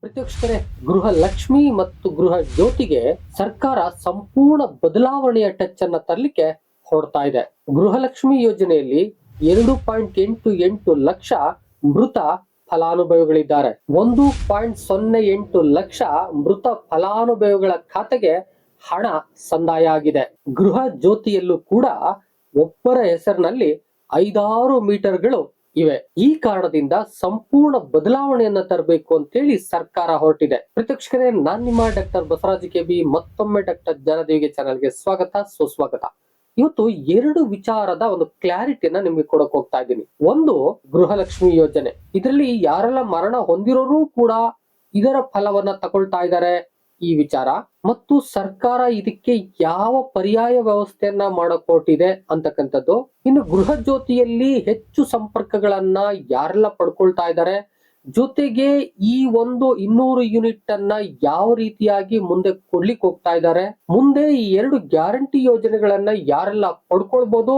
ಪ್ರತಿವೀಕ್ಷಕರೇ, ಗೃಹ ಲಕ್ಷ್ಮಿ ಮತ್ತು ಗೃಹ ಜ್ಯೋತಿಗೆ ಸರ್ಕಾರ ಸಂಪೂರ್ಣ ಬದಲಾವಣೆಯ ಟಚ್ ಅನ್ನ ತರಲಿಕ್ಕೆ ಹೊರಡ್ತಾ ಇದೆ. ಗೃಹಲಕ್ಷ್ಮಿ ಯೋಜನೆಯಲ್ಲಿ 2.88 ಲಕ್ಷ ಮೃತ ಫಲಾನುಭವಿಗಳಿದ್ದಾರೆ. 1.08 ಲಕ್ಷ ಮೃತ ಫಲಾನುಭವಿಗಳ ಖಾತೆಗೆ ಹಣ ಸಂದಾಯ ಆಗಿದೆ. ಗೃಹ ಜ್ಯೋತಿಯಲ್ಲೂ ಕೂಡ ಒಬ್ಬರ ಹೆಸರಿನಲ್ಲಿ 5-6 ಮೀಟರ್ಗಳು ಇವೆ. ಈ ಕಾರಣದಿಂದ ಸಂಪೂರ್ಣ ಬದಲಾವಣೆಯನ್ನ ತರಬೇಕು ಅಂತೇಳಿ ಸರ್ಕಾರ ಹೊರಟಿದೆ. ಪ್ರತಿವೀಕ್ಷಕರೇ, ನಾನ್ ನಿಮ್ಮ ಡಾಕ್ಟರ್ ಬಸವರಾಜ್ ಕೆಬಿ ಮತ್ತೊಮ್ಮೆ ಡಾಕ್ಟರ್ ಜ್ಞಾನದೇವಿಗೆ ಚಾನಲ್ಗೆ ಸ್ವಾಗತ, ಸುಸ್ವಾಗತ. ಇವತ್ತು ಎರಡು ವಿಚಾರದ ಒಂದು ಕ್ಲಾರಿಟಿಯನ್ನ ನಿಮ್ಗೆ ಕೊಡಕ್ ಹೋಗ್ತಾ ಇದ್ದೀನಿ. ಒಂದು, ಗೃಹಲಕ್ಷ್ಮಿ ಯೋಜನೆ. ಇದರಲ್ಲಿ ಯಾರೆಲ್ಲ ಮರಣ ಹೊಂದಿರೋರು ಕೂಡ ಇದರ ಫಲವನ್ನ ತಗೊಳ್ತಾ ಇದ್ದಾರೆ, ಈ ವಿಚಾರ. ಮತ್ತು ಸರ್ಕಾರ ಇದಕ್ಕೆ ಯಾವ ಪರ್ಯಾಯ ವ್ಯವಸ್ಥೆಯನ್ನ ಮಾಡಕ್ ಹೊರಟಿದೆ ಅಂತಕ್ಕಂಥದ್ದು. ಇನ್ನು ಗೃಹ ಜ್ಯೋತಿಯಲ್ಲಿ ಹೆಚ್ಚು ಸಂಪರ್ಕಗಳನ್ನ ಯಾರೆಲ್ಲ ಪಡ್ಕೊಳ್ತಾ ಇದ್ದಾರೆ, ಜೊತೆಗೆ ಈ ಒಂದು 200 ಯೂನಿಟ್ ಅನ್ನ ಯಾವ ರೀತಿಯಾಗಿ ಮುಂದೆ ಕೊಡ್ಲಿಕ್ಕೆ ಹೋಗ್ತಾ ಇದ್ದಾರೆ, ಮುಂದೆ ಈ 2 ಗ್ಯಾರಂಟಿ ಯೋಜನೆಗಳನ್ನ ಯಾರೆಲ್ಲ ಪಡ್ಕೊಳ್ಬಹುದು,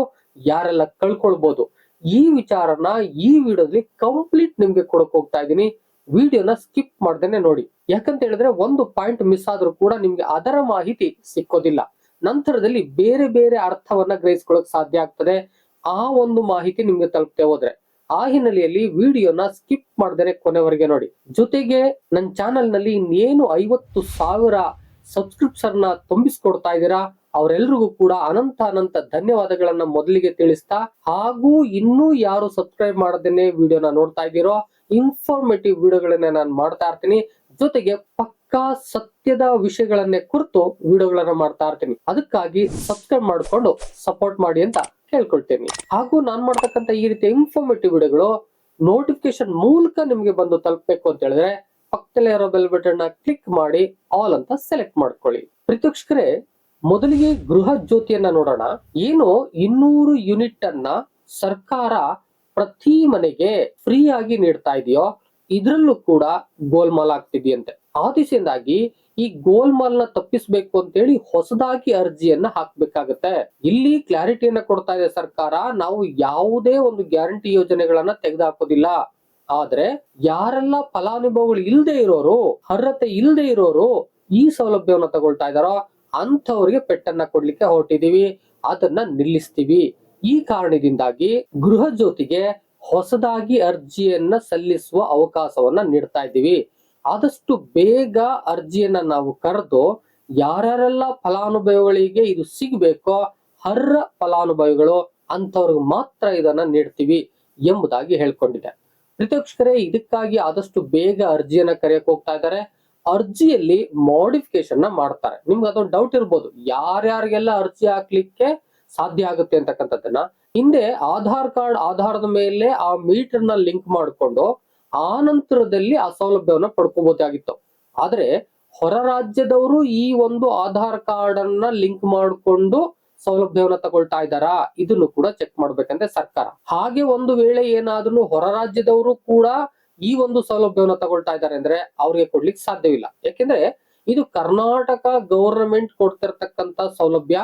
ಯಾರೆಲ್ಲ ಕಳ್ಕೊಳ್ಬಹುದು, ಈ ವಿಚಾರನ ಈ ವಿಡಿಯೋದಲ್ಲಿ ಕಂಪ್ಲೀಟ್ ನಿಮ್ಗೆ ಕೊಡಕ್ ಹೋಗ್ತಾ ಇದ್ದೀನಿ. ವಿಡಿಯೋನ ಸ್ಕಿಪ್ ಮಾಡ್ದೇನೆ ನೋಡಿ. ಯಾಕಂತ ಹೇಳಿದ್ರೆ ಒಂದು ಪಾಯಿಂಟ್ ಮಿಸ್ ಆದ್ರೂ ಕೂಡ ನಿಮ್ಗೆ ಅದರ ಮಾಹಿತಿ ಸಿಕ್ಕೋದಿಲ್ಲ. ನಂತರದಲ್ಲಿ ಬೇರೆ ಬೇರೆ ಅರ್ಥವನ್ನ ಗ್ರಹಿಸ್ಕೊಳ್ಳಕ್ ಸಾಧ್ಯ ಆಗ್ತದೆ, ಆ ಒಂದು ಮಾಹಿತಿ ನಿಮ್ಗೆ ತಲುಪದೆ ಹೋದ್ರೆ. ಆ ಹಿನ್ನೆಲೆಯಲ್ಲಿ ವಿಡಿಯೋನ ಸ್ಕಿಪ್ ಮಾಡ್ದೇನೆ ಕೊನೆವರೆಗೆ ನೋಡಿ. ಜೊತೆಗೆ ನನ್ನ ಚಾನೆಲ್ ನಲ್ಲಿ ಇನ್ನೇನು 50,000 ಸಬ್ಸ್ಕ್ರಿಪ್ಷನ್ ನ ತುಂಬಿಸ್ಕೊಡ್ತಾ ಇದ್ದೀರಾ, ಅವರೆಲ್ಲರಿಗೂ ಕೂಡ ಅನಂತ ಧನ್ಯವಾದಗಳನ್ನ ಮೊದಲಿಗೆ ತಿಳಿಸ್ತಾ, ಹಾಗೂ ಇನ್ನೂ ಯಾರು ಸಬ್ಸ್ಕ್ರೈಬ್ ಮಾಡದೇನೆ ವಿಡಿಯೋನ ನೋಡ್ತಾ ಇದ್ದೀರೋ, ಇನ್ಫಾರ್ಮೇಟಿವ್ ವಿಡಿಯೋಗಳನ್ನ ನಾನು ಮಾಡ್ತಾ ಇರ್ತೀನಿ. ಜೊತೆಗೆ ಪಕ್ಕಾ ಸತ್ಯದ ವಿಷಯಗಳನ್ನೇ ಕುರಿತು ವಿಡಿಯೋಗಳನ್ನ ಮಾಡ್ತಾ ಇರ್ತೀನಿ. ಅದಕ್ಕಾಗಿ ಸಬ್ಸ್ಕ್ರೈಬ್ ಮಾಡ್ಕೊಂಡು ಸಪೋರ್ಟ್ ಮಾಡಿ ಅಂತ ಕೇಳ್ಕೊಳ್ತೇನೆ. ಹಾಗೂ ನಾನ್ ಮಾಡ್ತಕ್ಕಂಥ ಈ ರೀತಿಯ ಇನ್ಫಾರ್ಮೇಟಿವ್ ವಿಡಿಯೋಗಳು ನೋಟಿಫಿಕೇಶನ್ ಮೂಲಕ ನಿಮ್ಗೆ ಬಂದು ತಲುಪಬೇಕು ಅಂತ ಹೇಳಿದ್ರೆ ಪಕ್ಕದಲ್ಲೇ ಇರೋ ಬೆಲ್ ಬಟನ್ ನ ಕ್ಲಿಕ್ ಮಾಡಿ ಆಲ್ ಅಂತ ಸೆಲೆಕ್ಟ್ ಮಾಡ್ಕೊಳ್ಳಿ. ಪ್ರತಿವೀಕ್ಷಕರೇ, ಮೊದಲಿಗೆ ಗೃಹ ಜ್ಯೋತಿಯನ್ನ ನೋಡೋಣ. ಏನು 200 ಯೂನಿಟ್ ಅನ್ನ ಸರ್ಕಾರ ಪ್ರತಿ ಮನೆಗೆ ಫ್ರೀ ಆಗಿ ನೀಡ್ತಾ ಇದೆಯೋ, ಇದ್ರಲ್ಲೂ ಕೂಡ ಗೋಲ್ಮಾಲ್ ಆಗ್ತಿದೆಯಂತೆ. ಆ ದಿಸೆಯಿಂದಾಗಿ ಈ ಗೋಲ್ಮಾಲ್ ನ ತಪ್ಪಿಸ್ಬೇಕು ಅಂತೇಳಿ ಹೊಸದಾಗಿ ಅರ್ಜಿಯನ್ನ ಹಾಕ್ಬೇಕಾಗತ್ತೆ. ಇಲ್ಲಿ ಕ್ಲಾರಿಟಿಯನ್ನ ಕೊಡ್ತಾ ಇದೆ ಸರ್ಕಾರ, ನಾವು ಯಾವುದೇ ಒಂದು ಗ್ಯಾರಂಟಿ ಯೋಜನೆಗಳನ್ನ ತೆಗೆದುಹಾಕೋದಿಲ್ಲ. ಆದ್ರೆ ಯಾರೆಲ್ಲ ಫಲಾನುಭವಿಗಳು ಇಲ್ಲದೆ ಇರೋರು, ಅರ್ಹತೆ ಇಲ್ಲದೆ ಇರೋರು ಈ ಸೌಲಭ್ಯವನ್ನ ತಗೊಳ್ತಾ ಇದಾರೋ ಅಂಥವ್ರಿಗೆ ಪೆಟ್ಟನ್ನ ಕೊಡ್ಲಿಕ್ಕೆ ಹೊರಟಿದೀವಿ, ಅದನ್ನ ನಿಲ್ಲಿಸ್ತೀವಿ. ಈ ಕಾರಣದಿಂದಾಗಿ ಗೃಹ ಜ್ಯೋತಿಗೆ ಹೊಸದಾಗಿ ಅರ್ಜಿಯನ್ನ ಸಲ್ಲಿಸುವ ಅವಕಾಶವನ್ನ ನೀಡ್ತಾ ಇದ್ದೀವಿ. ಆದಷ್ಟು ಬೇಗ ಅರ್ಜಿಯನ್ನ ನಾವು ಕರೆದು ಯಾರೆಲ್ಲ ಫಲಾನುಭವಿಗಳಿಗೆ ಇದು ಸಿಗಬೇಕೋ, ಅರ್ಹ ಫಲಾನುಭವಿಗಳು ಅಂತವ್ರಿಗೆ ಮಾತ್ರ ಇದನ್ನ ನೀಡ್ತೀವಿ ಎಂಬುದಾಗಿ ಹೇಳ್ಕೊಂಡಿದೆ. ಪ್ರತಿವೀಕ್ಷಕರೇ, ಇದಕ್ಕಾಗಿ ಆದಷ್ಟು ಬೇಗ ಅರ್ಜಿಯನ್ನ ಕರೆಯಕ್ ಹೋಗ್ತಾ ಇದ್ದಾರೆ. ಅರ್ಜಿಯಲ್ಲಿ ಮಾಡಿಫಿಕೇಶನ್ ನ ಮಾಡ್ತಾರೆ. ನಿಮ್ಗೆ ಅದೊಂದು ಡೌಟ್ ಇರ್ಬೋದು, ಯಾರ್ಯಾರಿಗೆಲ್ಲ ಅರ್ಜಿ ಹಾಕ್ಲಿಕ್ಕೆ ಸಾಧ್ಯ ಆಗುತ್ತೆ ಅಂತಕ್ಕಂಥದ್ದನ್ನ. ಹಿಂದೆ ಆಧಾರ್ ಕಾರ್ಡ್ ಆಧಾರದ ಮೇಲೆ ಆ ಮೀಟರ್ ನ ಲಿಂಕ್ ಮಾಡಿಕೊಂಡು ಆ ನಂತರದಲ್ಲಿ ಆ ಸೌಲಭ್ಯವನ್ನ ಪಡ್ಕೋಬಹುದಾಗಿತ್ತು. ಆದ್ರೆ ಹೊರ ರಾಜ್ಯದವರು ಈ ಒಂದು ಆಧಾರ್ ಕಾರ್ಡ್ ಅನ್ನ ಲಿಂಕ್ ಮಾಡಿಕೊಂಡು ಸೌಲಭ್ಯವನ್ನ ತಗೊಳ್ತಾ ಇದ್ದಾರಾ, ಇದನ್ನು ಕೂಡ ಚೆಕ್ ಮಾಡ್ಬೇಕಂತೆ ಸರ್ಕಾರ. ಹಾಗೆ ಒಂದು ವೇಳೆ ಏನಾದ್ರೂ ಹೊರ ರಾಜ್ಯದವರು ಕೂಡ ಈ ಒಂದು ಸೌಲಭ್ಯವನ್ನ ತಗೊಳ್ತಾ ಇದ್ದಾರೆ ಅಂದ್ರೆ ಅವ್ರಿಗೆ ಕೊಡ್ಲಿಕ್ಕೆ ಸಾಧ್ಯವಿಲ್ಲ. ಯಾಕೆಂದ್ರೆ ಇದು ಕರ್ನಾಟಕ ಗವರ್ನಮೆಂಟ್ ಕೊಡ್ತಿರ್ತಕ್ಕಂತ ಸೌಲಭ್ಯ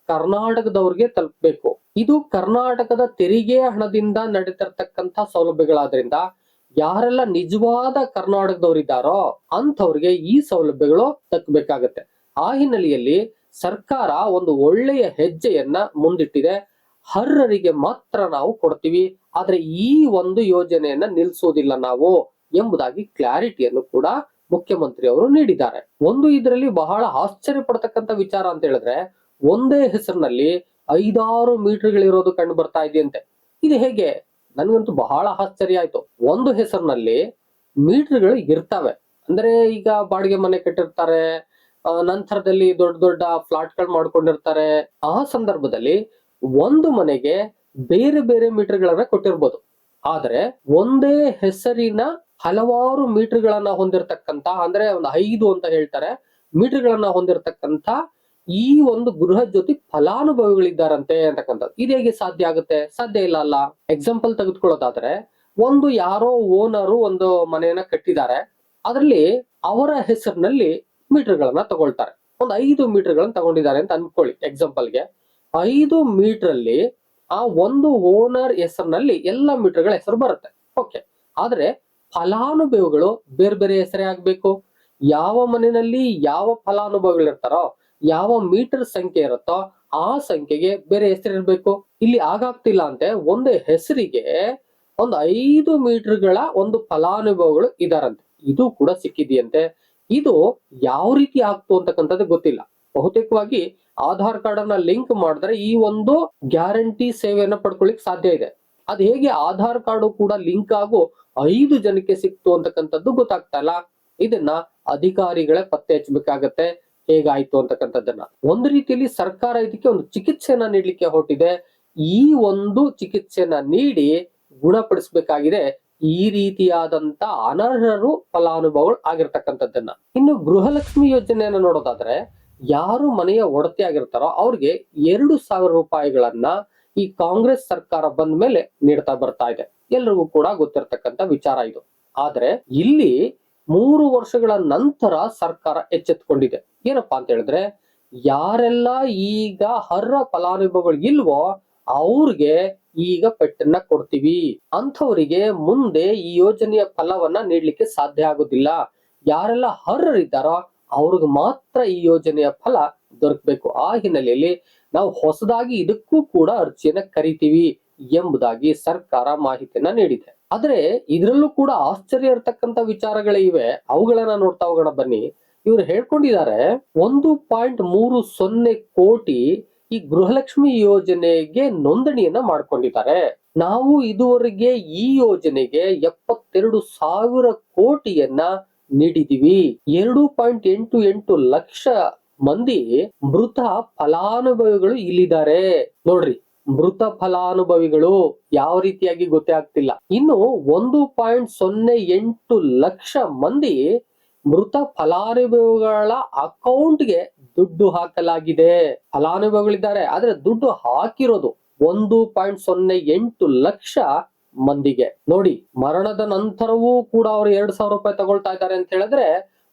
ಕರ್ನಾಟಕದವ್ರಿಗೆ ತಲುಪಬೇಕು. ಇದು ಕರ್ನಾಟಕದ ತೆರಿಗೆ ಹಣದಿಂದ ನಡೀತಿರ್ತಕ್ಕಂತ ಸೌಲಭ್ಯಗಳಾದ್ರಿಂದ ಯಾರೆಲ್ಲ ನಿಜವಾದ ಕರ್ನಾಟಕದವರಿದ್ದಾರೋ ಅಂಥವ್ರಿಗೆ ಈ ಸೌಲಭ್ಯಗಳು ತಕ್ಕಬೇಕಾಗತ್ತೆ. ಆ ಹಿನ್ನೆಲೆಯಲ್ಲಿ ಸರ್ಕಾರ ಒಂದು ಒಳ್ಳೆಯ ಹೆಜ್ಜೆಯನ್ನ ಮುಂದಿಟ್ಟಿದೆ. ಅರ್ಹರಿಗೆ ಮಾತ್ರ ನಾವು ಕೊಡ್ತೀವಿ, ಆದ್ರೆ ಈ ಒಂದು ಯೋಜನೆಯನ್ನ ನಿಲ್ಲಿಸೋದಿಲ್ಲ ನಾವು ಎಂಬುದಾಗಿ ಕ್ಲಾರಿಟಿಯನ್ನು ಕೂಡ ಮುಖ್ಯಮಂತ್ರಿ ಅವರು ನೀಡಿದ್ದಾರೆ. ಒಂದು ಇದರಲ್ಲಿ ಬಹಳ ಆಶ್ಚರ್ಯ ಪಡ್ತಕ್ಕಂಥ ವಿಚಾರ ಅಂತ ಹೇಳಿದ್ರೆ, ಒಂದೇ ಹೆಸರಿನಲ್ಲಿ 5-6 ಮೀಟರ್ಗಳಿರೋದು ಕಂಡು ಬರ್ತಾ ಇದೆಯಂತೆ. ಇದು ಹೇಗೆ? ನನ್ಗಂತೂ ಬಹಳ ಆಶ್ಚರ್ಯ ಆಯ್ತು. ಒಂದು ಹೆಸರಿನಲ್ಲಿ ಮೀಟರ್ಗಳು ಇರ್ತವೆ ಅಂದ್ರೆ, ಈಗ ಬಾಡಿಗೆ ಮನೆ ಕಟ್ಟಿರ್ತಾರೆ, ನಂತರದಲ್ಲಿ ದೊಡ್ಡ ದೊಡ್ಡ ಫ್ಲಾಟ್ ಗಳು ಮಾಡ್ಕೊಂಡಿರ್ತಾರೆ. ಆ ಸಂದರ್ಭದಲ್ಲಿ ಒಂದು ಮನೆಗೆ ಬೇರೆ ಬೇರೆ ಮೀಟರ್ಗಳನ್ನ ಕೊಟ್ಟಿರ್ಬೋದು. ಆದ್ರೆ ಒಂದೇ ಹೆಸರಿನ ಹಲವಾರು ಮೀಟರ್ಗಳನ್ನ ಹೊಂದಿರತಕ್ಕಂತ, ಅಂದ್ರೆ ಒಂದು 5 ಅಂತ ಹೇಳ್ತಾರೆ ಮೀಟರ್ಗಳನ್ನ ಹೊಂದಿರತಕ್ಕಂತ ಈ ಒಂದು ಗೃಹ ಜ್ಯೋತಿ ಫಲಾನುಭವಿಗಳಿದ್ದಾರಂತೆ ಅಂತಕ್ಕಂಥದ್ದು. ಇದು ಹೇಗೆ ಸಾಧ್ಯ ಆಗುತ್ತೆ? ಸಾಧ್ಯ ಇಲ್ಲ ಅಲ್ಲ. ಎಕ್ಸಾಂಪಲ್ ತೆಗೆದುಕೊಳ್ಳೋದಾದ್ರೆ, ಒಂದು ಯಾರೋ ಓನರು ಒಂದು ಮನೆಯನ್ನ ಕಟ್ಟಿದ್ದಾರೆ, ಅದರಲ್ಲಿ ಅವರ ಹೆಸರಿನಲ್ಲಿ ಮೀಟರ್ಗಳನ್ನ ತಗೊಳ್ತಾರೆ. ಒಂದು 5 ಮೀಟರ್ಗಳನ್ನ ತಗೊಂಡಿದ್ದಾರೆ ಅಂತ ಅನ್ಕೊಳ್ಳಿ ಎಕ್ಸಾಂಪಲ್ಗೆ. 5 ಮೀಟರ್ ಅಲ್ಲಿ ಆ ಒಂದು ಓನರ್ ಹೆಸರಿನಲ್ಲಿ ಎಲ್ಲ ಮೀಟರ್ಗಳ ಹೆಸರು ಬರುತ್ತೆ. ಓಕೆ. ಆದ್ರೆ ಫಲಾನುಭವಿಗಳು ಬೇರೆ ಬೇರೆ ಹೆಸರೇ ಆಗ್ಬೇಕು. ಯಾವ ಮನೆಯಲ್ಲಿ ಯಾವ ಫಲಾನುಭವಿಗಳು ಇರ್ತಾರೋ, ಯಾವ ಮೀಟರ್ ಸಂಖ್ಯೆ ಇರುತ್ತೋ ಆ ಸಂಖ್ಯೆಗೆ ಬೇರೆ ಹೆಸರಿರ್ಬೇಕು. ಇಲ್ಲಿ ಆಗಾಗ್ತಿಲ್ಲ ಅಂತೆ, ಒಂದು ಹೆಸರಿಗೆ ಒಂದು 5 ಮೀಟರ್ಗಳ ಒಂದು ಫಲಾನುಭವಿಗಳು ಇದಾರಂತೆ. ಇದು ಕೂಡ ಸಿಕ್ಕಿದೆಯಂತೆ. ಇದು ಯಾವ ರೀತಿ ಆಗ್ತು ಅಂತಕ್ಕಂಥದ್ದು ಗೊತ್ತಿಲ್ಲ. ಬಹುತೇಕವಾಗಿ ಆಧಾರ್ ಕಾರ್ಡ್ ಅನ್ನ ಲಿಂಕ್ ಮಾಡಿದ್ರೆ ಈ ಒಂದು ಗ್ಯಾರಂಟಿ ಸೇವೆಯನ್ನ ಪಡ್ಕೊಳ್ಳಿಕ್ ಸಾಧ್ಯ ಇದೆ. ಅದ್ ಹೇಗೆ ಆಧಾರ್ ಕಾರ್ಡ್ ಕೂಡ ಲಿಂಕ್ ಆಗೋ 5 ಜನಕ್ಕೆ ಸಿಕ್ತು ಅಂತಕ್ಕಂಥದ್ದು ಗೊತ್ತಾಗ್ತಾ ಇಲ್ಲ. ಇದನ್ನ ಅಧಿಕಾರಿಗಳೇ ಪತ್ತೆ ಹಚ್ಚಬೇಕಾಗತ್ತೆ ಹೇಗಾಯ್ತು ಅಂತಕ್ಕಂಥದ್ದನ್ನ. ಒಂದು ರೀತಿಯಲ್ಲಿ ಸರ್ಕಾರ ಇದಕ್ಕೆ ಒಂದು ಚಿಕಿತ್ಸೆಯನ್ನ ನೀಡ್ಲಿಕ್ಕೆ ಹೊರಟಿದೆ. ಈ ಒಂದು ಚಿಕಿತ್ಸೆಯನ್ನ ನೀಡಿ ಗುಣಪಡಿಸಬೇಕಾಗಿದೆ ಈ ರೀತಿಯಾದಂತ ಅನರ್ಹರು ಫಲಾನುಭವಿಗಳು ಆಗಿರ್ತಕ್ಕಂಥದ್ದನ್ನ. ಇನ್ನು ಗೃಹಲಕ್ಷ್ಮಿ ಯೋಜನೆಯನ್ನ ನೋಡೋದಾದ್ರೆ, ಯಾರು ಮನೆಯ ಒಡತಿ ಆಗಿರ್ತಾರೋ ಅವ್ರಿಗೆ 2,000 ರೂಪಾಯಿಗಳನ್ನ ಈ ಕಾಂಗ್ರೆಸ್ ಸರ್ಕಾರ ಬಂದ ಮೇಲೆ ನೀಡ್ತಾ ಬರ್ತಾ ಇದೆ. ಎಲ್ರಿಗೂ ಕೂಡ ಗೊತ್ತಿರ್ತಕ್ಕಂಥ ವಿಚಾರ ಇದು. ಆದ್ರೆ ಇಲ್ಲಿ 3 ವರ್ಷಗಳ ನಂತರ ಸರ್ಕಾರ ಎಚ್ಚೆತ್ತುಕೊಂಡಿದೆ. ಏನಪ್ಪಾ ಅಂತ ಹೇಳಿದ್ರೆ, ಯಾರೆಲ್ಲ ಈಗ ಅರ್ಹ ಫಲಾನುಭವಿಗಳು ಇಲ್ವೋ ಅವ್ರಿಗೆ ಈಗ ಪೆಟ್ಟನ್ನ ಕೊಡ್ತೀವಿ. ಅಂಥವರಿಗೆ ಮುಂದೆ ಈ ಯೋಜನೆಯ ಫಲವನ್ನ ನೀಡ್ಲಿಕ್ಕೆ ಸಾಧ್ಯ ಆಗುದಿಲ್ಲ. ಯಾರೆಲ್ಲ ಅರ್ಹರಿದ್ದಾರೋ ಅವ್ರಿಗೆ ಮಾತ್ರ ಈ ಯೋಜನೆಯ ಫಲ ದೊರಕಬೇಕು. ಆ ಹಿನ್ನೆಲೆಯಲ್ಲಿ ನಾವು ಹೊಸದಾಗಿ ಇದಕ್ಕೂ ಕೂಡ ಅರ್ಜಿಯನ್ನ ಕರಿತೀವಿ ಎಂಬುದಾಗಿ ಸರ್ಕಾರ ಮಾಹಿತಿಯನ್ನ ನೀಡಿದೆ. ಆದ್ರೆ ಇದರಲ್ಲೂ ಕೂಡ ಆಶ್ಚರ್ಯ ಇರತಕ್ಕಂತ ವಿಚಾರಗಳೇ ಇವೆ. ಅವುಗಳನ್ನ ನೋಡ್ತಾ ಹೋಗೋಣ ಬನ್ನಿ. ಇವರು ಹೇಳ್ಕೊಂಡಿದ್ದಾರೆ 1.30 ಕೋಟಿ ಈ ಗೃಹಲಕ್ಷ್ಮಿ ಯೋಜನೆಗೆ ನೋಂದಣಿಯನ್ನ ಮಾಡ್ಕೊಂಡಿದ್ದಾರೆ. ನಾವು ಇದುವರೆಗೆ ಈ ಯೋಜನೆಗೆ 72,000 ಕೋಟಿಯನ್ನ ನೀಡಿದೀವಿ. 2.88 ಲಕ್ಷ ಮಂದಿ ಮೃತ ಫಲಾನುಭವಿಗಳು ಇಲ್ಲಿದ್ದಾರೆ. ನೋಡ್ರಿ, ಮೃತ ಫಲಾನುಭವಿಗಳು ಯಾವ ರೀತಿಯಾಗಿ ಗೊತ್ತೇ ಆಗ್ತಿಲ್ಲ. ಇನ್ನು 1.08 ಲಕ್ಷ ಮಂದಿ ಮೃತ ಫಲಾನುಭವಿಗಳ ಅಕೌಂಟ್ಗೆ ದುಡ್ಡು ಹಾಕಲಾಗಿದೆ. ಫಲಾನುಭವಿಗಳಿದ್ದಾರೆ, ಆದ್ರೆ ದುಡ್ಡು ಹಾಕಿರೋದು 1.08 ಲಕ್ಷ ಮಂದಿಗೆ. ನೋಡಿ, ಮರಣದ ನಂತರವೂ ಕೂಡ ಅವರು 2,000 ರೂಪಾಯಿ ತಗೊಳ್ತಾ ಇದ್ದಾರೆ ಅಂತ ಹೇಳಿದ್ರೆ,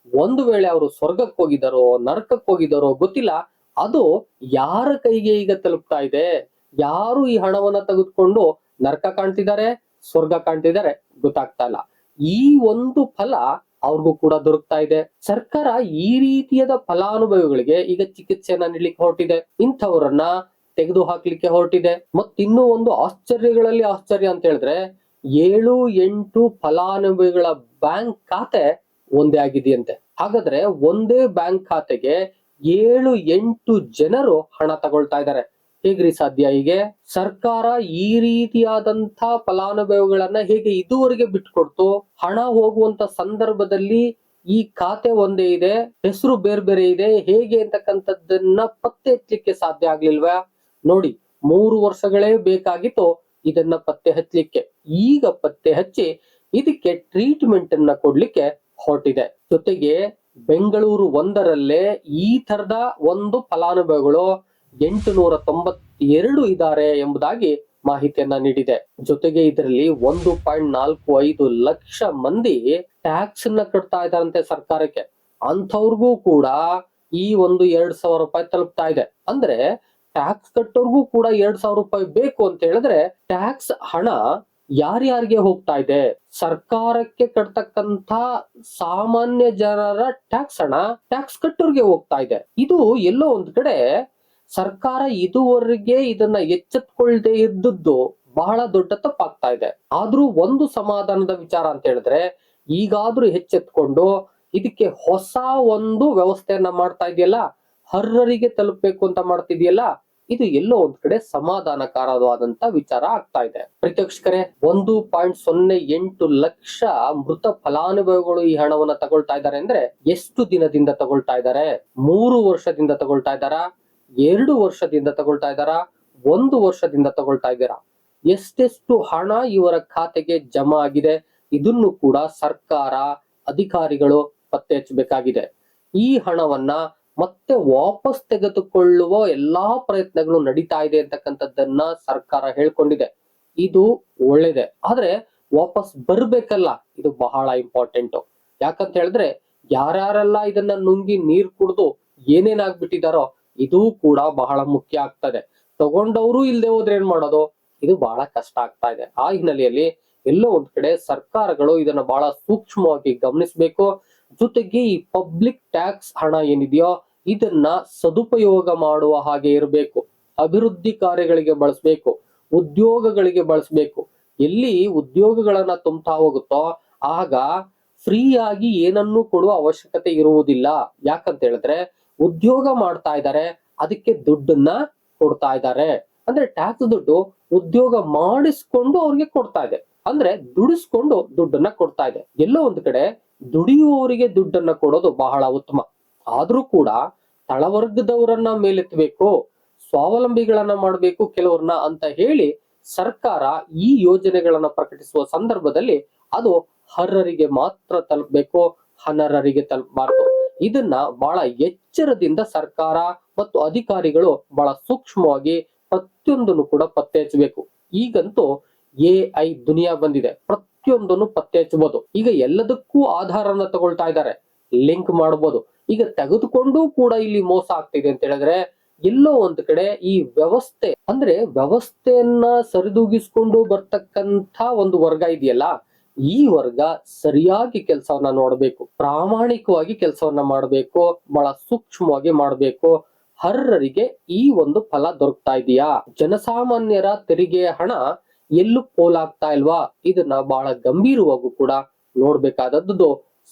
ಒಂದು ವೇಳೆ ಅವರು ಸ್ವರ್ಗಕ್ಕೆ ಹೋಗಿದ್ದಾರೋ ನರಕಕ್ಕೆ ಹೋಗಿದ್ದಾರೋ ಗೊತ್ತಿಲ್ಲ. ಅದು ಯಾರ ಕೈಗೆ ಈಗ ತಲುಪ್ತಾ ಇದೆ? ಯಾರು ಈ ಹಣವನ್ನ ತೆಗೆದುಕೊಂಡು ನರಕ ಕಾಣ್ತಿದ್ದಾರೆ, ಸ್ವರ್ಗ ಕಾಣ್ತಿದ್ದಾರೆ ಗೊತ್ತಾಗ್ತಾ ಇಲ್ಲ. ಈ ಒಂದು ಫಲ ಅವ್ರಿಗೂ ಕೂಡ ದೊರಕ್ತಾ ಇದೆ. ಸರ್ಕಾರ ಈ ರೀತಿಯಾದ ಫಲಾನುಭವಿಗಳಿಗೆ ಈಗ ಚಿಕಿತ್ಸೆಯನ್ನ ನೀಡಲಿಕ್ಕೆ ಹೊರಟಿದೆ. ಇಂಥವರನ್ನ ತೆಗೆದು ಹಾಕ್ಲಿಕ್ಕೆ ಹೊರಟಿದೆ. ಮತ್ತಿನ್ನೂ ಒಂದು ಆಶ್ಚರ್ಯಗಳಲ್ಲಿ ಆಶ್ಚರ್ಯ ಅಂತ ಹೇಳಿದ್ರೆ, 7-8 ಫಲಾನುಭವಿಗಳ ಬ್ಯಾಂಕ್ ಖಾತೆ ಒಂದೇ ಆಗಿದೆಯಂತೆ. ಹಾಗಾದ್ರೆ ಒಂದೇ ಬ್ಯಾಂಕ್ ಖಾತೆಗೆ 7-8 ಜನರು ಹಣ ತಗೊಳ್ತಾ ಇದ್ದಾರೆ. ಹೇಗ್ರಿ ಸಾಧ್ಯ? ಹೀಗೆ ಸರ್ಕಾರ ಈ ರೀತಿಯಾದಂತ ಫಲಾನುಭವಿಗಳನ್ನ ಹೇಗೆ ಇದುವರೆಗೆ ಬಿಟ್ಕೊಡ್ತು? ಹಣ ಹೋಗುವಂತ ಸಂದರ್ಭದಲ್ಲಿ ಈ ಖಾತೆ ಒಂದೇ ಇದೆ, ಹೆಸರು ಬೇರೆ ಬೇರೆ ಇದೆ, ಹೇಗೆ ಅಂತಕ್ಕಂಥದ್ದನ್ನ ಪತ್ತೆ ಹಚ್ಚಲಿಕ್ಕೆ ಸಾಧ್ಯ ಆಗ್ಲಿಲ್ವಾ? ನೋಡಿ, 3 ವರ್ಷಗಳೇ ಬೇಕಾಗಿತ್ತು ಇದನ್ನ ಪತ್ತೆ ಹಚ್ಚಲಿಕ್ಕೆ. ಈಗ ಪತ್ತೆ ಹಚ್ಚಿ ಇದಕ್ಕೆ ಟ್ರೀಟ್ಮೆಂಟ್ ಅನ್ನ ಕೊಡ್ಲಿಕ್ಕೆ ಹೊರಟಿದೆ. ಜೊತೆಗೆ ಬೆಂಗಳೂರು 1ರಲ್ಲೇ ಈ ತರದ ಒಂದು ಫಲಾನುಭವಿಗಳು 892 ಇದ್ದಾರೆ ಎಂಬುದಾಗಿ ಮಾಹಿತಿಯನ್ನ ನೀಡಿದೆ. ಜೊತೆಗೆ ಇದರಲ್ಲಿ 1.45 ಲಕ್ಷ ಮಂದಿ ಟ್ಯಾಕ್ಸ್ ಅನ್ನ ಕಟ್ತಾ ಇದ್ದಾರಂತೆ ಸರ್ಕಾರಕ್ಕೆ. ಅಂಥವ್ರಿಗೂ ಕೂಡ ಈ ಒಂದು 2,000 ರೂಪಾಯಿ ತಲುಪ್ತಾ ಇದೆ. ಅಂದ್ರೆ ಟ್ಯಾಕ್ಸ್ ಕಟ್ಟೋರ್ಗೂ ಕೂಡ 2,000 ರೂಪಾಯಿ ಬೇಕು ಅಂತ ಹೇಳಿದ್ರೆ, ಟ್ಯಾಕ್ಸ್ ಹಣ ಯಾರ್ಯಾರಿಗೆ ಹೋಗ್ತಾ ಇದೆ? ಸರ್ಕಾರಕ್ಕೆ ಕಟ್ತಕ್ಕಂತ ಸಾಮಾನ್ಯ ಜನರ ಟ್ಯಾಕ್ಸ್ ಹಣ ಟ್ಯಾಕ್ಸ್ ಕಟ್ಟೋರ್ಗೆ ಹೋಗ್ತಾ ಇದೆ. ಇದು ಎಲ್ಲೋ ಒಂದ್ ಕಡೆ ಸರ್ಕಾರ ಇದುವರೆಗೆ ಇದನ್ನ ಎಚ್ಚೆತ್ಕೊಳ್ದೆ ಇದ್ದದ್ದು ಬಹಳ ದೊಡ್ಡ ತಪ್ಪಾಗ್ತಾ ಇದೆ. ಆದ್ರೂ ಒಂದು ಸಮಾಧಾನದ ವಿಚಾರ ಅಂತ ಹೇಳಿದ್ರೆ, ಈಗಾದ್ರೂ ಎಚ್ಚೆತ್ಕೊಂಡು ಇದಕ್ಕೆ ಹೊಸ ಒಂದು ವ್ಯವಸ್ಥೆಯನ್ನ ಮಾಡ್ತಾ ಇದೆಯಲ್ಲ, ಅರ್ಹರಿಗೆ ತಲುಪಬೇಕು ಅಂತ ಮಾಡ್ತಿದೆಯಲ್ಲ, ಇದು ಎಲ್ಲೋ ಒಂದ್ ಕಡೆ ಸಮಾಧಾನಕಾರವಾದಂತ ವಿಚಾರ ಆಗ್ತಾ ಇದೆ. ಪ್ರಿತಕ್ಷಕರೇ, 1.08 ಲಕ್ಷ ಮೃತ ಫಲಾನುಭವಿಗಳು ಈ ಹಣವನ್ನ ತಗೊಳ್ತಾ ಇದ್ದಾರೆ ಅಂದ್ರೆ ಎಷ್ಟು ದಿನದಿಂದ ತಗೊಳ್ತಾ ಇದ್ದಾರೆ? 3 ವರ್ಷದಿಂದ ತಗೊಳ್ತಾ ಇದ್ದಾರಾ? 2 ವರ್ಷದಿಂದ ತಗೊಳ್ತಾ ಇದ್ದಾರಾ? 1 ವರ್ಷದಿಂದ ತಗೊಳ್ತಾ ಇದ್ದೀರಾ? ಎಷ್ಟೆಷ್ಟು ಹಣ ಇವರ ಖಾತೆಗೆ ಜಮಾ ಆಗಿದೆ? ಇದನ್ನು ಕೂಡ ಸರ್ಕಾರ ಅಧಿಕಾರಿಗಳು ಪತ್ತೆ ಹಚ್ಚಬೇಕಾಗಿದೆ. ಈ ಹಣವನ್ನ ಮತ್ತೆ ವಾಪಸ್ ತೆಗೆದುಕೊಳ್ಳುವ ಎಲ್ಲಾ ಪ್ರಯತ್ನಗಳು ನಡೀತಾ ಇದೆ ಅಂತಕ್ಕಂಥದ್ದನ್ನ ಸರ್ಕಾರ ಹೇಳ್ಕೊಂಡಿದೆ. ಇದು ಒಳ್ಳೇದೆ. ಆದ್ರೆ ವಾಪಸ್ ಬರ್ಬೇಕಲ್ಲ, ಇದು ಬಹಳ ಇಂಪಾರ್ಟೆಂಟ್. ಯಾಕಂತ ಹೇಳಿದ್ರೆ, ಯಾರ್ಯಾರೆಲ್ಲ ಇದನ್ನ ನುಂಗಿ ನೀರ್ ಕುಡಿದು ಏನೇನಾಗ್ಬಿಟ್ಟಿದಾರೋ ಇದು ಕೂಡ ಬಹಳ ಮುಖ್ಯ ಆಗ್ತದೆ. ತಗೊಂಡವರು ಇಲ್ದೆ ಹೋದ್ರೆ ಏನ್ ಮಾಡೋದು? ಇದು ಬಹಳ ಕಷ್ಟ ಆಗ್ತಾ ಇದೆ. ಆ ಹಿನ್ನೆಲೆಯಲ್ಲಿ ಎಲ್ಲೋ ಒಂದ್ ಕಡೆ ಸರ್ಕಾರಗಳು ಇದನ್ನ ಬಹಳ ಸೂಕ್ಷ್ಮವಾಗಿ ಗಮನಿಸಬೇಕು. ಜೊತೆಗೆ ಈ ಪಬ್ಲಿಕ್ ಟ್ಯಾಕ್ಸ್ ಹಣ ಏನಿದೆಯೋ ಇದನ್ನ ಸದುಪಯೋಗ ಮಾಡುವ ಹಾಗೆ ಇರಬೇಕು. ಅಭಿವೃದ್ಧಿ ಕಾರ್ಯಗಳಿಗೆ ಬಳಸಬೇಕು, ಉದ್ಯೋಗಗಳಿಗೆ ಬಳಸಬೇಕು. ಎಲ್ಲಿ ಉದ್ಯೋಗಗಳನ್ನ ತುಂಬ್ತಾ ಹೋಗುತ್ತೋ ಆಗ ಫ್ರೀ ಆಗಿ ಏನನ್ನೂ ಕೊಡುವ ಅವಶ್ಯಕತೆ ಇರುವುದಿಲ್ಲ. ಯಾಕಂತ ಹೇಳಿದ್ರೆ ಉದ್ಯೋಗ ಮಾಡ್ತಾ ಇದ್ದಾರೆ, ಅದಕ್ಕೆ ದುಡ್ಡನ್ನ ಕೊಡ್ತಾ ಇದ್ದಾರೆ. ಅಂದ್ರೆ ಟ್ಯಾಕ್ಸ್ ದುಡ್ಡು ಉದ್ಯೋಗ ಮಾಡಿಸ್ಕೊಂಡು ಅವ್ರಿಗೆ ಕೊಡ್ತಾ ಇದೆ, ಅಂದ್ರೆ ದುಡಿಸ್ಕೊಂಡು ದುಡ್ಡನ್ನ ಕೊಡ್ತಾ ಇದೆ. ಎಲ್ಲೋ ಒಂದು ಕಡೆ ದುಡಿಯುವವರಿಗೆ ದುಡ್ಡನ್ನ ಕೊಡೋದು ಬಹಳ ಉತ್ತಮ. ಆದ್ರೂ ಕೂಡ ತಳವರ್ಗದವರನ್ನ ಮೇಲೆತ್ತಬೇಕು, ಸ್ವಾವಲಂಬಿಗಳನ್ನ ಮಾಡಬೇಕು ಕೆಲವ್ರನ್ನ ಅಂತ ಹೇಳಿ ಸರ್ಕಾರ ಈ ಯೋಜನೆಗಳನ್ನ ಪ್ರಕಟಿಸುವ ಸಂದರ್ಭದಲ್ಲಿ ಅದು ಅರ್ಹರಿಗೆ ಮಾತ್ರ ತಲುಪಬೇಕು, ಅನರ್ಹರಿಗೆ ತಲುಪಬಾರದು. ಇದನ್ನ ಬಹಳ ಎಚ್ಚರದಿಂದ ಸರ್ಕಾರ ಮತ್ತು ಅಧಿಕಾರಿಗಳು ಬಹಳ ಸೂಕ್ಷ್ಮವಾಗಿ ಪ್ರತಿಯೊಂದನ್ನು ಕೂಡ ಪತ್ತೆ ಹಚ್ಚಬೇಕು. ಈಗಂತೂ AI ದುನಿಯಾ ಬಂದಿದೆ, ಪ್ರತಿಯೊಂದನ್ನು ಪತ್ತೆ ಹಚ್ಚಬಹುದು. ಈಗ ಎಲ್ಲದಕ್ಕೂ ಆಧಾರನ ತಗೊಳ್ತಾ ಇದ್ದಾರೆ, ಲಿಂಕ್ ಮಾಡಬಹುದು. ಈಗ ತೆಗೆದುಕೊಂಡು ಕೂಡ ಇಲ್ಲಿ ಮೋಸ ಆಗ್ತಿದೆ ಅಂತ ಹೇಳಿದ್ರೆ ಎಲ್ಲೋ ಒಂದ್ ಕಡೆ ಈ ವ್ಯವಸ್ಥೆ ಅಂದ್ರೆ ವ್ಯವಸ್ಥೆಯನ್ನ ಸರಿದೂಗಿಸ್ಕೊಂಡು ಬರ್ತಕ್ಕಂಥ ಒಂದು ವರ್ಗ ಇದೆಯಲ್ಲ, ಈ ವರ್ಗ ಸರಿಯಾಗಿ ಕೆಲಸವನ್ನ ನೋಡ್ಬೇಕು, ಪ್ರಾಮಾಣಿಕವಾಗಿ ಕೆಲಸವನ್ನ ಮಾಡಬೇಕು, ಬಹಳ ಸೂಕ್ಷ್ಮವಾಗಿ ಮಾಡಬೇಕು. ಅರ್ಹರಿಗೆ ಈ ಒಂದು ಫಲ ದೊರಕ್ತಾ ಇದೆಯಾ, ಜನಸಾಮಾನ್ಯರ ತೆರಿಗೆಯ ಹಣ ಎಲ್ಲೂ ಪೋಲಾಗ್ತಾ ಇಲ್ವಾ, ಇದನ್ನ ಬಹಳ ಗಂಭೀರವಾಗೂ ಕೂಡ ನೋಡ್ಬೇಕಾದದ್ದು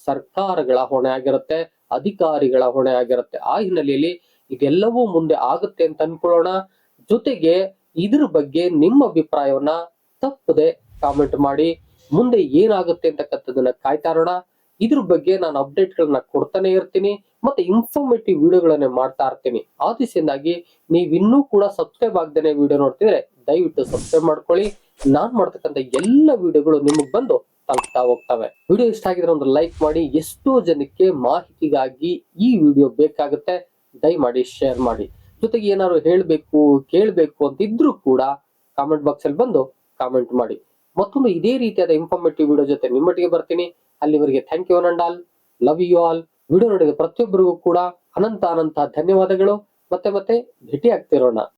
ಸರ್ಕಾರಗಳ ಹೊಣೆ ಆಗಿರುತ್ತೆ, ಅಧಿಕಾರಿಗಳ ಹೊಣೆ ಆಗಿರುತ್ತೆ. ಆ ಹಿನ್ನೆಲೆಯಲ್ಲಿ ಇದೆಲ್ಲವೂ ಮುಂದೆ ಆಗುತ್ತೆ ಅಂತ ಅನ್ಕೊಳ್ಳೋಣ. ಜೊತೆಗೆ ಇದ್ರ ಬಗ್ಗೆ ನಿಮ್ಮ ಅಭಿಪ್ರಾಯವನ್ನ ತಪ್ಪದೆ ಕಾಮೆಂಟ್ ಮಾಡಿ. ಮುಂದೆ ಏನಾಗುತ್ತೆ ಅಂತಕ್ಕಂಥದ್ದನ್ನ ಕಾಯ್ತಾ ಇರೋಣ. ಇದ್ರ ಬಗ್ಗೆ ನಾನು ಅಪ್ಡೇಟ್ ಗಳನ್ನ ಕೊಡ್ತಾನೆ ಇರ್ತೀನಿ, ಮತ್ತೆ ಇನ್ಫಾರ್ಮೇಟಿವ್ ವಿಡಿಯೋಗಳನ್ನ ಮಾಡ್ತಾ ಇರ್ತೀನಿ. ಆ ದಿಸೆಯಿಂದಾಗಿ ನೀವಿನ್ನೂ ಕೂಡ ಸಬ್ಸ್ಕ್ರೈಬ್ ಆಗದೇನೆ ವಿಡಿಯೋ ನೋಡ್ತಿದ್ರೆ ದಯವಿಟ್ಟು ಸಬ್ಸ್ಕ್ರೈಬ್ ಮಾಡ್ಕೊಳ್ಳಿ. ನಾನ್ ಮಾಡ್ತಕ್ಕಂಥ ಎಲ್ಲ ವಿಡಿಯೋಗಳು ನಿಮಗ್ ಬಂದು ತಲುಪ್ತಾ ಹೋಗ್ತವೆ. ವಿಡಿಯೋ ಇಷ್ಟ ಆಗಿದ್ರೆ ಒಂದು ಲೈಕ್ ಮಾಡಿ. ಎಷ್ಟೋ ಜನಕ್ಕೆ ಮಾಹಿತಿಗಾಗಿ ಈ ವಿಡಿಯೋ ಬೇಕಾಗುತ್ತೆ, ದಯಮಾಡಿ ಶೇರ್ ಮಾಡಿ. ಜೊತೆಗೆ ಏನಾದ್ರು ಹೇಳ್ಬೇಕು ಕೇಳ್ಬೇಕು ಅಂತ ಇದ್ರೂ ಕೂಡ ಕಾಮೆಂಟ್ ಬಾಕ್ಸ್ ಅಲ್ಲಿ ಬಂದು ಕಾಮೆಂಟ್ ಮಾಡಿ. ಮತ್ತೊಂದು ಇದೇ ರೀತಿಯಾದ ಇನ್ಫಾರ್ಮೇಟಿವ್ ವಿಡಿಯೋ ಜೊತೆ ನಿಮ್ಮೊಟ್ಟಿಗೆ ಬರ್ತೀನಿ. ಅಲ್ಲಿವರೆಗೆ thank you and all, love you all. Video ನೋಡಿದ ಪ್ರತಿಯೊಬ್ಬರಿಗೂ ಕೂಡ ಅನಂತ ಧನ್ಯವಾದಗಳು. ಮತ್ತೆ ಭೇಟಿ ಆಗ್ತಿರೋಣ.